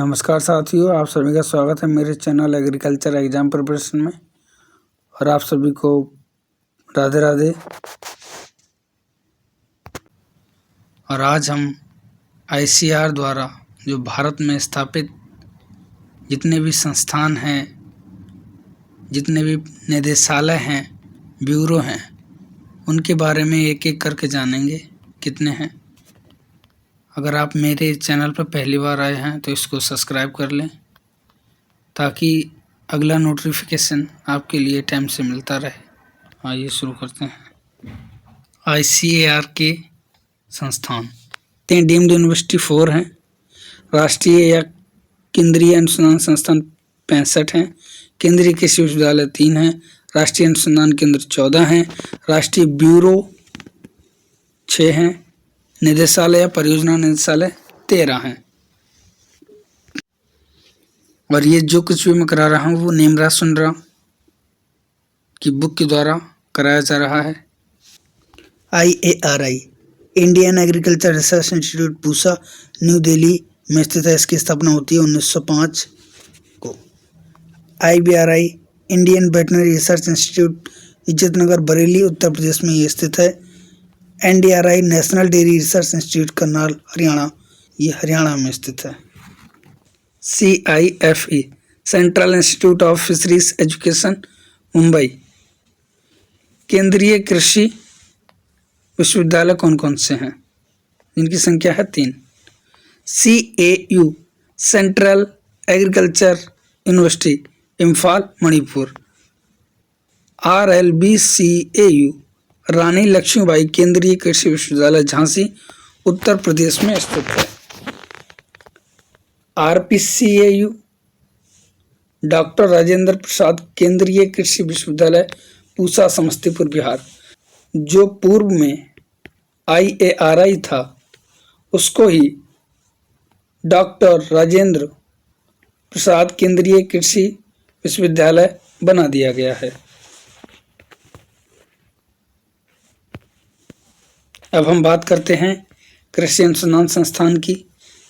नमस्कार साथियों, आप सभी का स्वागत है मेरे चैनल एग्रीकल्चर एग्जाम प्रिपरेशन में। और आप सभी को राधे राधे। और आज हम ICAR द्वारा जो भारत में स्थापित जितने भी संस्थान हैं, जितने भी निदेशालय हैं, ब्यूरो हैं, उनके बारे में एक एक करके जानेंगे कितने हैं। अगर आप मेरे चैनल पर पहली बार आए हैं तो इसको सब्सक्राइब कर लें ताकि अगला नोटिफिकेशन आपके लिए टाइम से मिलता रहे। आइए शुरू करते हैं। ICAR के संस्थान डीम्ड यूनिवर्सिटी 4 हैं, राष्ट्रीय या केंद्रीय अनुसंधान संस्थान 65 हैं, केंद्रीय कृषि विश्वविद्यालय 3 हैं, राष्ट्रीय अनुसंधान केंद्र 14 हैं, राष्ट्रीय ब्यूरो 6 हैं, निदेशालय या परियोजना निदेशालय 13 हैं। और ये जो कुछ भी मैं करा रहा हूँ वो नेमराज सुंदरा की बुक के द्वारा कराया जा रहा है। IARI Indian agriculture research institute Pusa new Delhi में स्थित है। इसकी स्थापना होती है 1905 को। IBRI Indian veterinary research institute Izzatnagar Bareilly Uttar Pradesh में ये स्थित है। NDRI national dairy research institute Karnal Haryana, ये हरियाणा में स्थित है। CIFE central institute of fisheries education Mumbai. केंद्रीय कृषि विश्वविद्यालय कौन कौन से हैं? जिनकी संख्या है 3। CAU central agriculture university Imphal Manipur. RLBCAU रानी लक्ष्मीबाई केंद्रीय कृषि विश्वविद्यालय झांसी उत्तर प्रदेश में स्थित है। RPCAU डॉक्टर राजेंद्र प्रसाद केंद्रीय कृषि विश्वविद्यालय पूसा समस्तीपुर बिहार। जो पूर्व में IARI था उसको ही डॉक्टर राजेंद्र प्रसाद केंद्रीय कृषि विश्वविद्यालय बना दिया गया है। अब हम बात करते हैं कृषि अनुसंधान संस्थान की।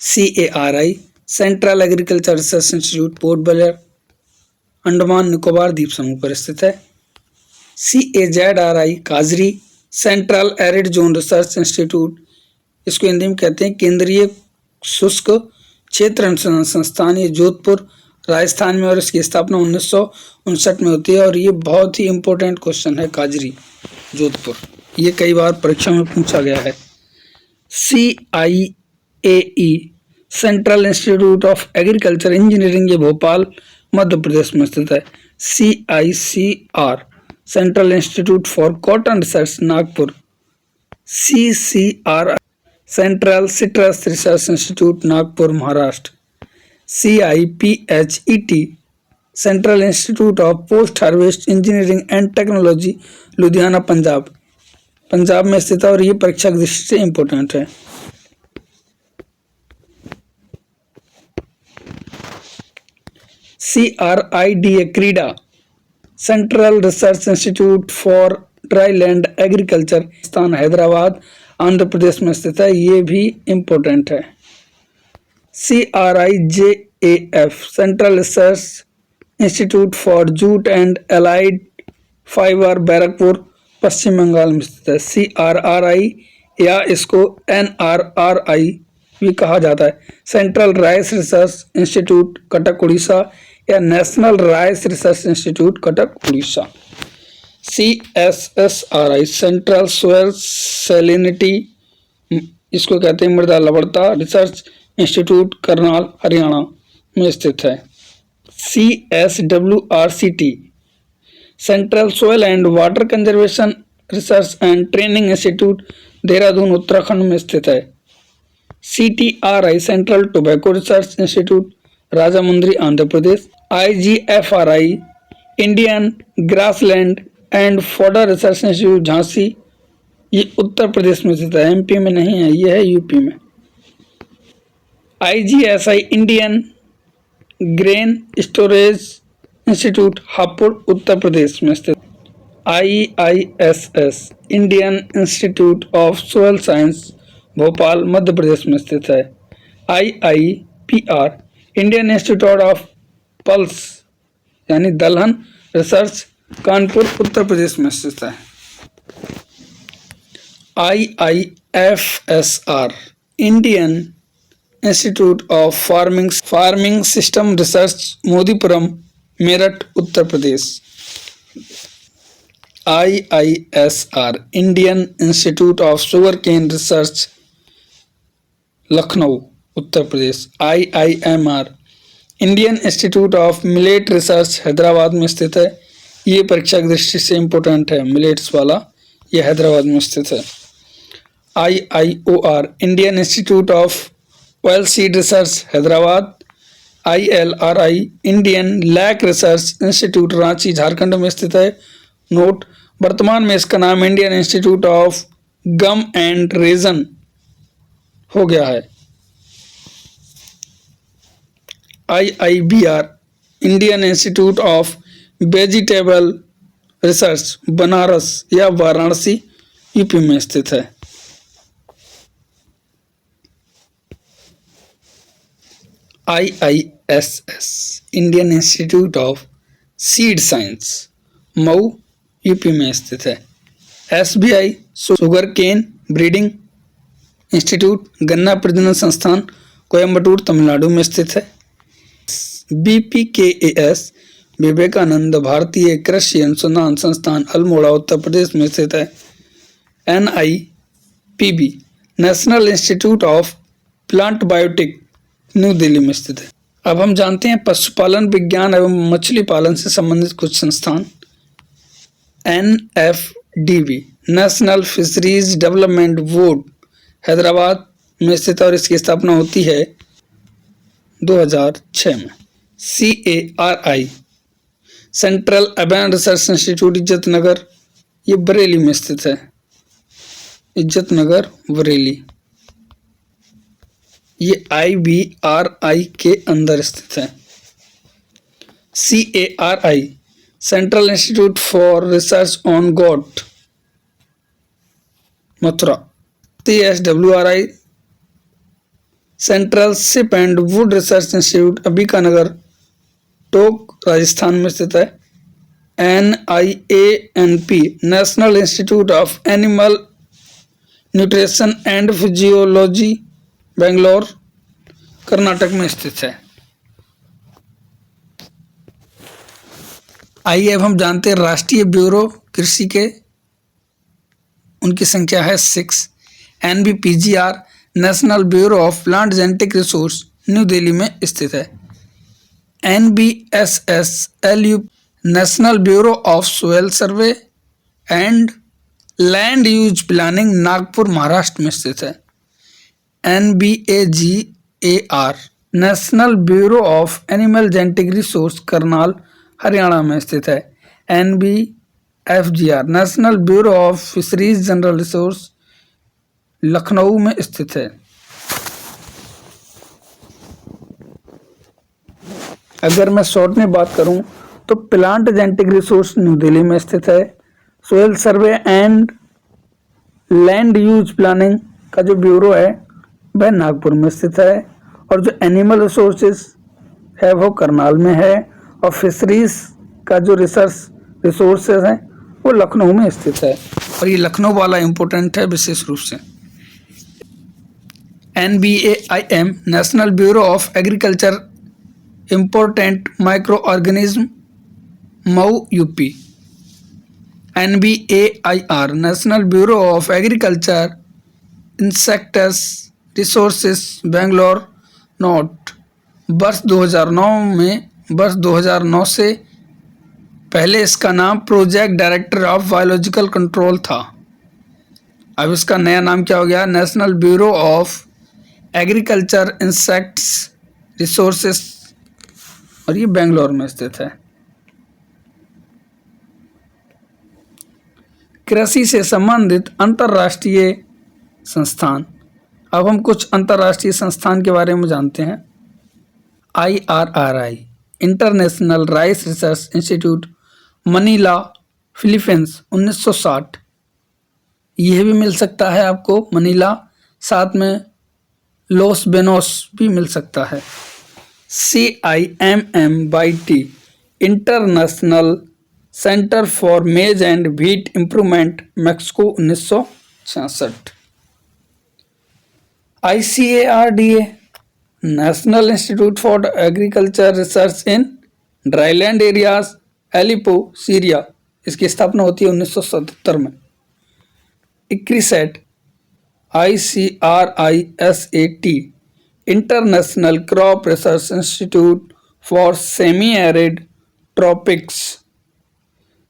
CARI central agriculture research institute Port Blair Andaman Nicobar द्वीप समूह पर स्थित है। CAZRI काजरी central arid zone research institute, इसको हिंदी में कहते हैं केंद्रीय शुष्क क्षेत्र अनुसंधान संस्थान, ये जोधपुर राजस्थान में, और इसकी स्थापना 1959 में होती है। और ये बहुत ही इम्पोर्टेंट क्वेश्चन है, काजरी जोधपुर, ये कई बार परीक्षा में पूछा गया है। CIAE central institute of agriculture engineering, ये भोपाल मध्य प्रदेश में स्थित है। CICR central institute for cotton research Nagpur. CCRI central citrus research institute Nagpur Maharashtra. CIPHET central institute of post harvest engineering and technology Ludhiana Punjab में स्थित है। और ये परीक्षा की दृष्टि से इम्पोर्टेंट है। CRIDA क्रीडा central research institute for dryland agriculture, स्थान हैदराबाद आंध्र प्रदेश में स्थित है, ये भी इम्पोर्टेंट है। CRIJAF central research institute for jute and allied fibre Barrackpore Paschim Bengal में स्थित है। CRRI या इसको NRRI भी कहा जाता है, central rice research institute Cuttack Orissa, या national rice research institute Cuttack Orissa. CSSRI central soil salinity, इसको कहते हैं मृदा लवणता रिसर्च इंस्टीट्यूट करनाल हरियाणा में स्थित है। CSWRCT central soil and water conservation research and training institute Dehradun Uttarakhand में स्थित है। CTRI central tobacco research institute Rajahmundry Andhra Pradesh. IGFRI Indian grassland and fodder research institute Jhansi, ये उत्तर प्रदेश में स्थित है, MP में नहीं है, ये है UP में। IGSI Indian grain storage institute Hapur Uttar Pradesh में स्थित। IISS Indian institute of soil science Bhopal Madhya Pradesh में स्थित है। IIPR Indian institute of pulse यानी दलहन रिसर्च कानपुर उत्तर प्रदेश में स्थित है। IIFSR Indian institute of Farming System Research Modipuram Meerut Uttar Pradesh. IISR Indian institute of Sugarcane Research Lucknow Uttar Pradesh. IIMR Indian institute of Millet Research Hyderabad में स्थित है। ये परीक्षा की दृष्टि से इम्पोर्टेंट है, मिलेट्स वाला, यह हैदराबाद में स्थित है। IIOR Indian institute of Oilseed Research Hyderabad. ILRI Indian Lac Research Institute Ranchi Jharkhand में स्थित है। नोट, वर्तमान में इसका नाम Indian institute of Gum and Resin हो गया है। IIBR Indian institute of Vegetable Research Banaras या वाराणसी यूपी में स्थित है। IISS Indian institute of Seed Science Mau UP में स्थित है। SBI Sugarcane Breeding Institute गन्ना प्रजनन संस्थान कोयम्बटूर तमिलनाडु में स्थित है। BPKAS विवेकानंद भारतीय कृषि अनुसंधान संस्थान अल्मोड़ा उत्तर प्रदेश में स्थित है। NIPB National institute of Plant Biotic New Delhi में स्थित है। अब हम जानते हैं पशुपालन विज्ञान एवं मछली पालन से संबंधित कुछ संस्थान। NFDB national fisheries development board Hyderabad में स्थित है और इसकी स्थापना होती है 2006 में। CARI सेंट्रल अबैन रिसर्च इंस्टीट्यूट इज्जत नगर, ये बरेली में स्थित है। इज्जत नगर बरेली, ये IBRI के अंदर स्थित है। CARI central institute for research on goat Mathura. CSWRI central sheep and wool research institute Bikaner Tonk Rajasthan में स्थित है। NIANP national institute of animal nutrition and physiology Bangalore Karnataka में स्थित है। आइए अब हम जानते हैं राष्ट्रीय ब्यूरो कृषि के, उनकी संख्या है 6। NBPGR national bureau of plant genetic resource new Delhi में स्थित है। NBSSLU national bureau of soil survey and land use planning Nagpur Maharashtra में स्थित है। NBAGAR national bureau of animal genetic resource Karnal Haryana में स्थित है। NBFGR national bureau of fisheries general resource Lucknow में स्थित है। अगर मैं शॉर्ट में बात करूं तो plant genetic resource new Delhi में स्थित है। Soil survey and land use planning का जो ब्यूरो है वह नागपुर में स्थित है और जो एनिमल रिसोर्सेज है वो करनाल में है और फिशरीज का जो रिसोर्सेज है वो लखनऊ में स्थित है और ये लखनऊ वाला इम्पोर्टेंट है विशेष रूप से। NBAIM national bureau of agriculture important micro organism Mau UP. NBAIR national bureau of agriculture insects resources Bangalore north. वर्ष 2009 से पहले इसका नाम project director of biological control था। अब इसका नया नाम क्या हो गया? National bureau of agriculture insects resources और ये बेंगलोर में स्थित है। कृषि से संबंधित अंतर्राष्ट्रीय संस्थान। अब हम कुछ अंतर्राष्ट्रीय संस्थान के बारे में जानते हैं। IRRI international rice research institute Manila Philippines 1960, यह भी मिल सकता है आपको मनीला, साथ में लॉस बेनोस भी मिल सकता है। CIMMYT इंटरनेशनल सेंटर फॉर मेज and wheat improvement, Mexico 1966। ICARDA national institute for agriculture research in dryland areas, एलिपो, Syria, इसकी स्थापना होती है 1977 में। इक्रिसैट ICRISAT international crop research institute for semi arid tropics,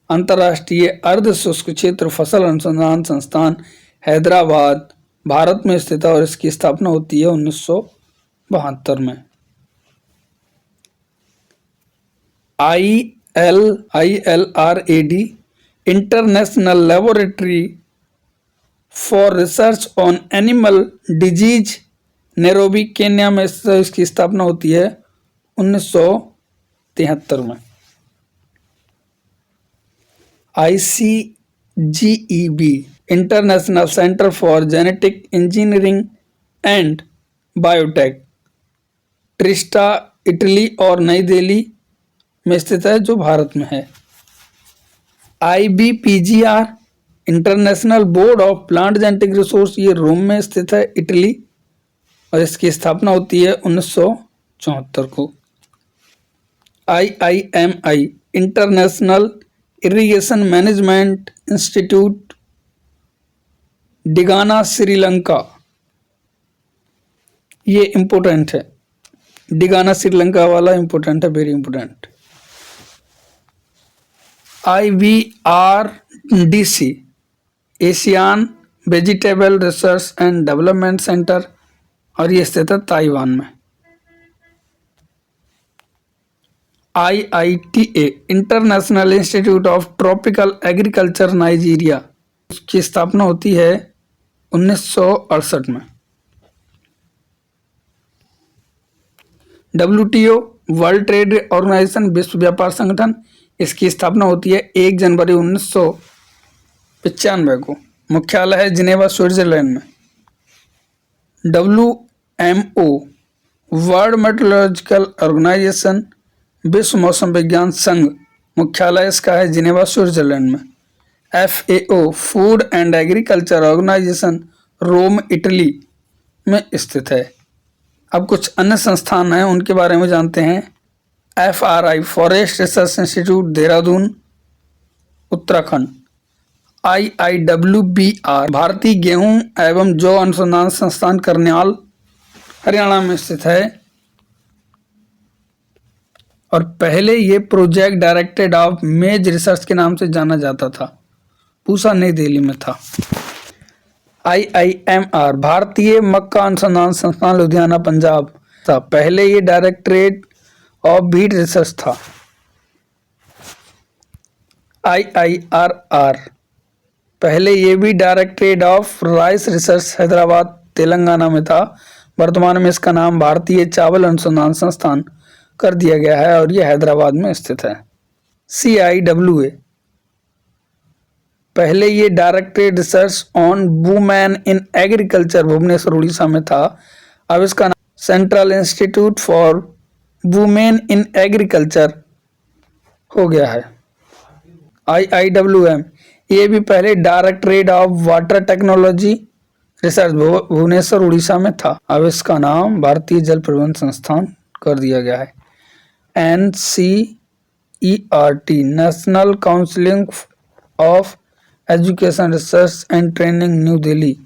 अंतर्राष्ट्रीय अर्ध शुष्क क्षेत्र फसल अनुसंधान संस्थान, हैदराबाद, भारत में स्थित है और इसकी स्थापना होती है 1972 में। ILRAD international laboratory for research on animal disease, Nairobi, Kenya में इसकी स्थापना होती है 1973 में। ICGEB international centre for genetic engineering and biotech, Trieste, Italy और नई दिल्ली में स्थित है, जो भारत में है। IBPGR international board of plant genetic resource, ये रोम में स्थित है, इटली, और इसकी स्थापना होती है 1974 को। IIMI International Irrigation Management Institute, Digana, Sri Lanka, ये इंपोर्टेंट है, डिगाना श्रीलंका वाला इंपोर्टेंट है, very important. IVRDC Asian Vegetable Research and Development Centre, और ये स्थित है ताइवान में। IITA International Institute of Tropical Agriculture, Nigeria, उसकी स्थापना होती है 1968 में। WTO वर्ल्ड ट्रेड ऑर्गेनाइजेशन, विश्व व्यापार संगठन, इसकी स्थापना होती है 1 जनवरी 1995 को, मुख्यालय है जिनेवा, स्विट्जरलैंड में। WMO वर्ल्ड मेट्रोलॉजिकल ऑर्गेनाइजेशन, विश्व मौसम विज्ञान संघ, मुख्यालय इसका है जिनेवा, स्विट्जरलैंड में। FAO Food and Agriculture Organization, Rome, Italy में स्थित है। अब कुछ अन्य संस्थान हैं, उनके बारे में जानते हैं। FRI forest research institute, Dehradun, Uttarakhand. IIWBR भारतीय गेहूं एवं जौ अनुसंधान संस्थान, करनाल, हरियाणा में स्थित है, और पहले ये प्रोजेक्ट डायरेक्टेड ऑफ मेज रिसर्च के नाम से जाना जाता था, पूसा नई दिल्ली में था। IIMR भारतीय मक्का अनुसंधान संस्थान, लुधियाना, पंजाब था, पहले ये डायरेक्टरेट ऑफ बीट रिसर्च था। IIRR पहले ये भी directorate of rice research, Hyderabad, Telangana में था, वर्तमान में इसका नाम भारतीय चावल अनुसंधान संस्थान कर दिया गया है और यह हैदराबाद में स्थित है। CIWA पहले ये Directorate Research on Women in Agriculture, Bhubaneswar, Orissa में था, अब इसका नाम Central institute for Women in Agriculture हो गया है। IIWM ये भी पहले Directorate of Water Technology Research, Bhubaneswar, Orissa में था, अब इसका नाम भारतीय जल प्रबंधन संस्थान कर दिया गया है। NCERT national council of education research and training, new Delhi.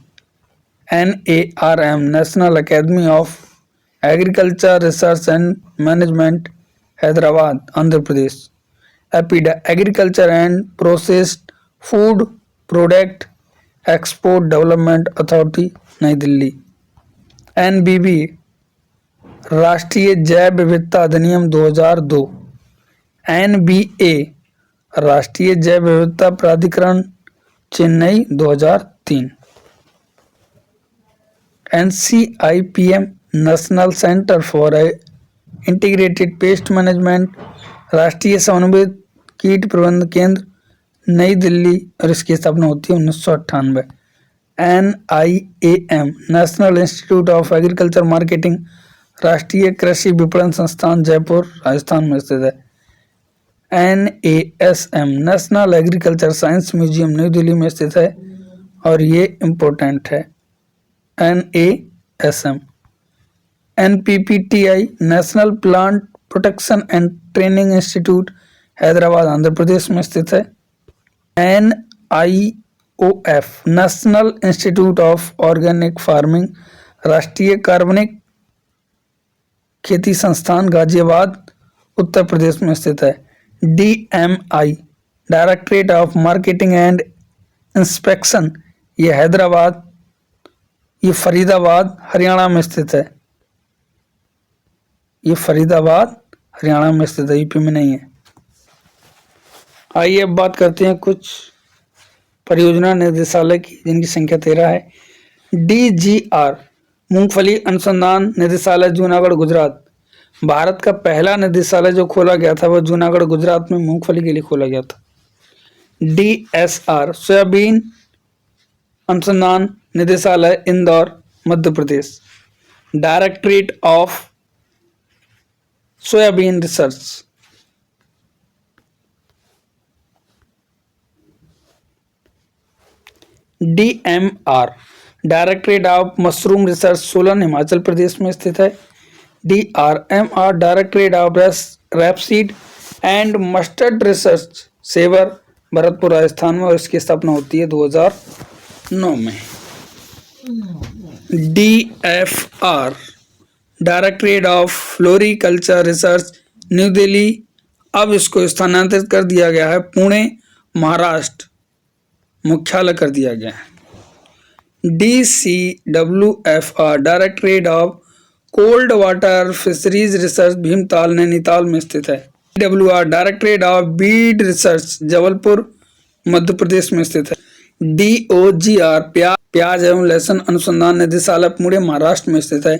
NARM national academy of agriculture research and management, Hyderabad, Andhra Pradesh. APEDA agriculture and processed food product export development authority, नई दिल्ली। NBB राष्ट्रीय जैव विविधता अधिनियम 2002। NBA राष्ट्रीय जैव विविधता प्राधिकरण, Chennai, 2003। NCIPM national centre for integrated pest management, राष्ट्रीय समन्वित कीट प्रबंधन केंद्र, नई दिल्ली, और इसकी स्थापना होती है 1998। NIAM national institute of agriculture marketing, राष्ट्रीय कृषि विपणन संस्थान जयपुर राजस्थान में स्थित है। NASM national agriculture science museum नई दिल्ली में स्थित है और ये इम्पोर्टेंट है। NASM NPPTI national plant protection and training institute Hyderabad Andhra Pradesh में स्थित है। NIOF national institute of organic farming राष्ट्रीय कार्बनिक खेती संस्थान गाजियाबाद उत्तर प्रदेश में स्थित है। DMI directorate of marketing and inspection ये हैदराबाद ये फरीदाबाद हरियाणा में स्थित है। ये फरीदाबाद हरियाणा में स्थित है, यूपी में नहीं है। आइए अब बात करते हैं कुछ परियोजना निदेशालय की जिनकी संख्या 13 है। DGR मूंगफली अनुसंधान निदेशालय जूनागढ़ गुजरात। भारत का पहला निदेशालय जो खोला गया था वह जूनागढ़ गुजरात में मूंगफली के लिए खोला गया था। DSR सोयाबीन अनुसंधान निदेशालय Indore Madhya Pradesh. Directorate of soybean research. DMR directorate of mushroom research Solan Himachal Pradesh में स्थित है। DRMR directorate of rapeseed and mustard research Sewar Bharatpur Rajasthan में और इसकी स्थापना होती है 2009 में। DFR directorate of floriculture research New Delhi, अब इसको स्थानांतरित कर दिया गया है, पुणे महाराष्ट्र मुख्यालय कर दिया गया है। DCWFR directorate of cold water fisheries research Bhimtal Nainital में स्थित है। DWR directorate of weed research Jabalpur Madhya Pradesh में स्थित है। DOGR प्याज एवं लहसुन अनुसंधान निदेशालय पुणे महाराष्ट्र में स्थित है।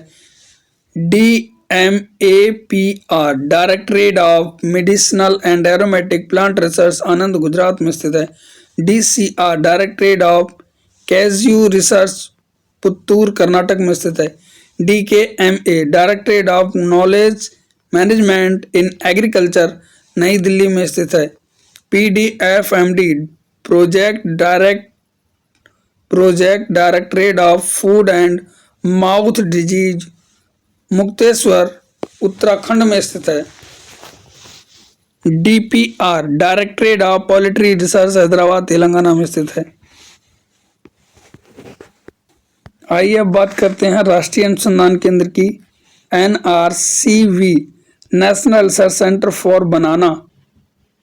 DMAPR directorate of medicinal and aromatic plant research Anand Gujarat में स्थित है। DCR directorate of cashew research Puttur Karnataka में स्थित है। DKMA directorate of knowledge management in agriculture Nai Delhi में स्थित है। PDFMD project directorate of foot and mouth disease Mukteshwar Uttarakhand में स्थित है। DPR directorate of poultry research Hyderabad Telangana में स्थित है। आइए अब बात करते हैं राष्ट्रीय अनुसंधान केंद्र की। NRCV national research centre for banana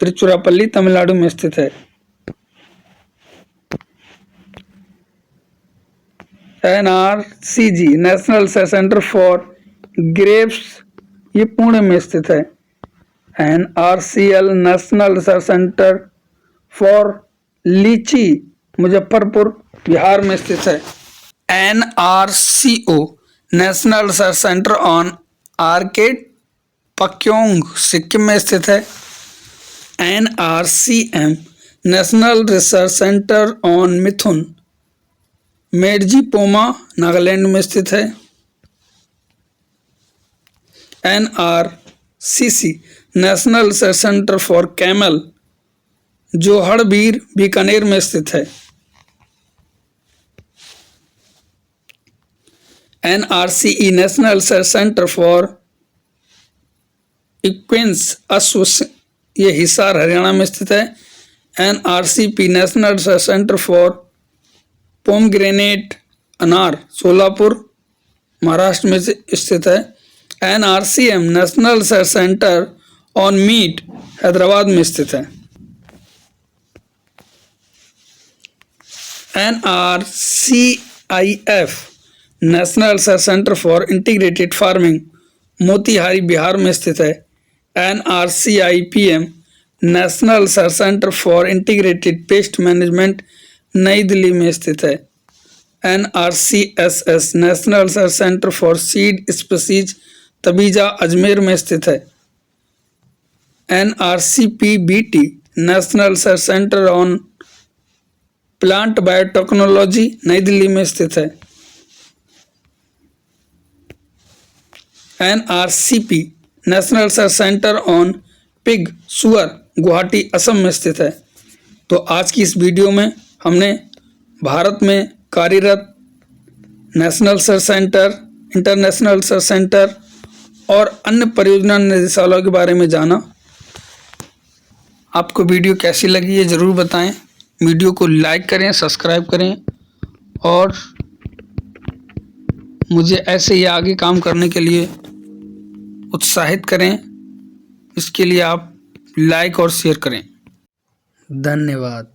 Tiruchirappalli Tamil Nadu में स्थित है। NRCG national research centre for grapes ये पुणे में स्थित है। NRCL national research centre for litchi Muzaffarpur Bihar में स्थित है। NRCO national research centre on orchid Pakyong Sikkim में स्थित है। NRCM national research centre on mithun Medziphema Nagaland में स्थित है। NRCC national research centre for camel Jorbeer Bikaner में स्थित है। NRCE national research centre for equines अश्व ये हिसार हरियाणा में स्थित है। NRCP national research centre for pomegranate अनार सोलापुर महाराष्ट्र में स्थित है। NRCM national research centre on meat Hyderabad में स्थित है। NRCIF national research centre for integrated farming Motihari Bihar में स्थित है। NRCIPM national research centre for integrated pest management Nai Delhi में स्थित है। NRCSS national research centre for seed spices Tabiji Ajmer में स्थित है। NRCPBT national research centre on plant biotechnology नई दिल्ली में स्थित है। NRCP national research centre on pig सुअर गुवाहाटी असम में स्थित है। तो आज की इस वीडियो में हमने भारत में कार्यरत national research centre, international research centre और अन्य परियोजना निदेशालयों के बारे में जाना। आपको वीडियो कैसी लगी ये ज़रूर बताएं। वीडियो को लाइक करें, सब्सक्राइब करें और मुझे ऐसे ही आगे काम करने के लिए उत्साहित करें। इसके लिए आप लाइक और शेयर करें। धन्यवाद।